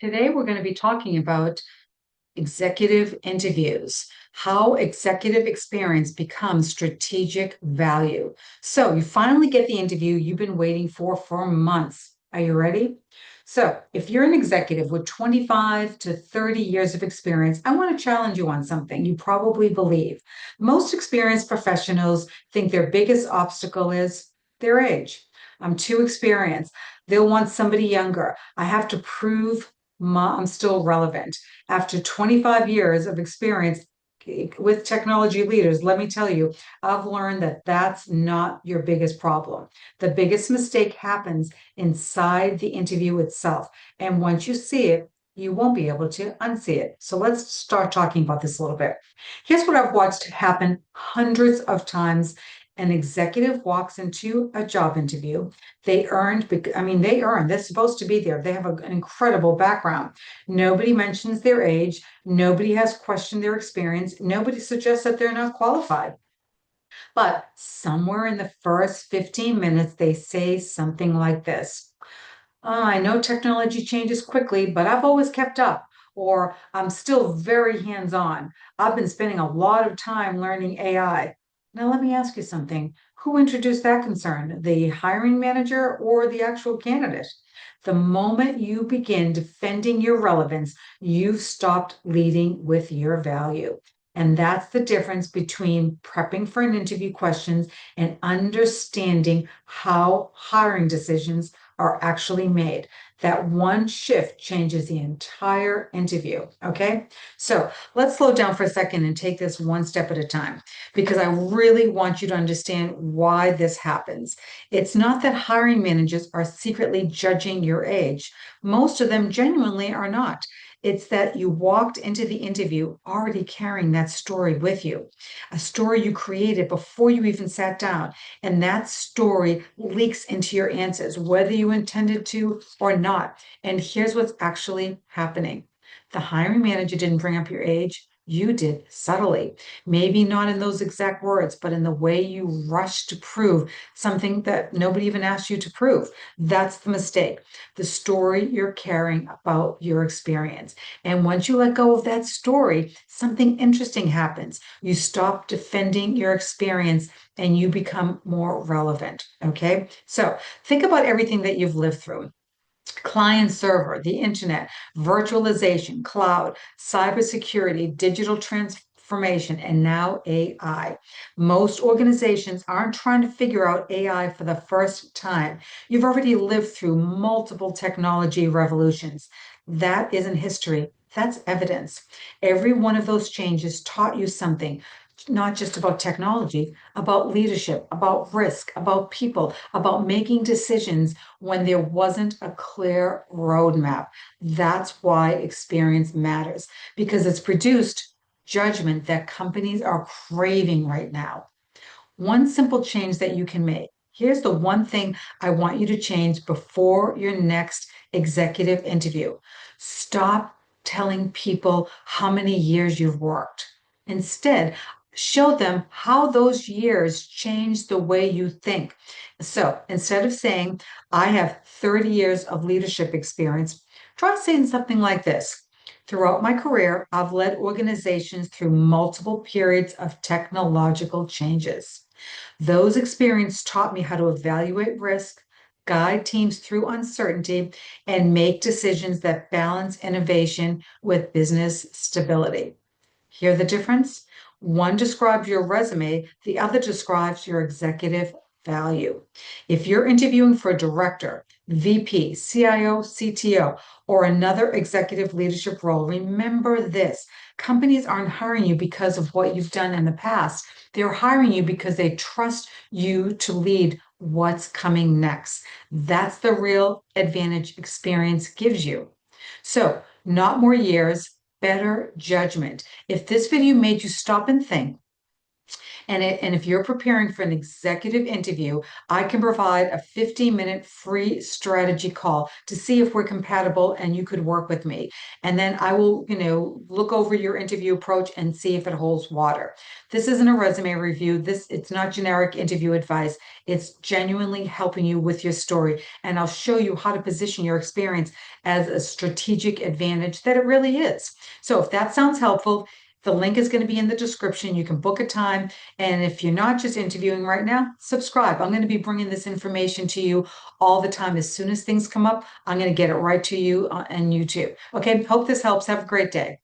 Today, we're going to be talking about executive interviews, how executive experience becomes strategic value. So, you finally get the interview you've been waiting for months. Are you ready? So, if you're an executive with 25 to 30 years of experience, I want to challenge you on something you probably believe. Most experienced professionals think their biggest obstacle is their age. I'm too experienced. They'll want somebody younger. I have to prove I'm still relevant. After 25 years of experience with technology leaders, let me tell you, I've learned that that's not your biggest problem. The biggest mistake happens inside the interview itself. And once you see it, you won't be able to unsee it. So let's start talking about this a little bit. Here's what I've watched happen hundreds of times. An executive walks into a job interview. They're supposed to be there. They have an incredible background. Nobody mentions their age. Nobody has questioned their experience. Nobody suggests that they're not qualified. But somewhere in the first 15 minutes, they say something like this. I know technology changes quickly, but I've always kept up. Or I'm still very hands on. I've been spending a lot of time learning AI. Now, let me ask you something. Who introduced that concern? The hiring manager or the actual candidate? The moment you begin defending your relevance, you've stopped leading with your value. And that's the difference between prepping for an interview questions and understanding how hiring decisions are actually made. That one shift changes the entire interview. Okay. So let's slow down for a second and take this one step at a time because I really want you to understand why this happens. It's not that hiring managers are secretly judging your age, most of them genuinely are not. It's that you walked into the interview already carrying that story with you, a story you created before you even sat down. And that story leaks into your answers, whether you intended to or not. And here's what's actually happening. The hiring manager didn't bring up your age. You did subtly, maybe not in those exact words, but in the way you rushed to prove something that nobody even asked you to prove. That's the mistake. The story you're carrying about your experience. And once you let go of that story, something interesting happens. You stop defending your experience and you become more relevant. Okay. So think about everything that you've lived through. Client server, the internet, virtualization, cloud, cybersecurity, digital transformation, and now AI. Most organizations aren't trying to figure out AI for the first time. You've already lived through multiple technology revolutions. That isn't history. That's evidence. Every one of those changes taught you something, not just about technology, about leadership, about risk, about people, about making decisions when there wasn't a clear roadmap. That's why experience matters because it's produced judgment that companies are craving right now. One simple change that you can make. Here's the one thing I want you to change before your next executive interview. Stop telling people how many years you've worked. Instead, show them how those years changed the way you think. So instead of saying, I have 30 years of leadership experience, try saying something like this. Throughout my career, I've led organizations through multiple periods of technological changes. Those experiences taught me how to evaluate risk, guide teams through uncertainty, and make decisions that balance innovation with business stability. Hear the difference? One describes your resume, the other describes your executive value. If you're interviewing for a director, VP, CIO, CTO, or another executive leadership role, remember this. Companies aren't hiring you because of what you've done in the past. They're hiring you because they trust you to lead what's coming next. That's the real advantage experience gives you. So, not more years, better judgment. If this video made you stop and think, And if you're preparing for an executive interview, I can provide a 15-minute free strategy call to see if we're compatible and you could work with me. And then I will, look over your interview approach and see if it holds water. This isn't a resume review. It's not generic interview advice. It's genuinely helping you with your story. And I'll show you how to position your experience as a strategic advantage that it really is. So if that sounds helpful, the link is going to be in the description. You can book a time. And if you're not just interviewing right now, subscribe. I'm going to be bringing this information to you all the time. As soon as things come up, I'm going to get it right to you and you too. Okay, hope this helps. Have a great day.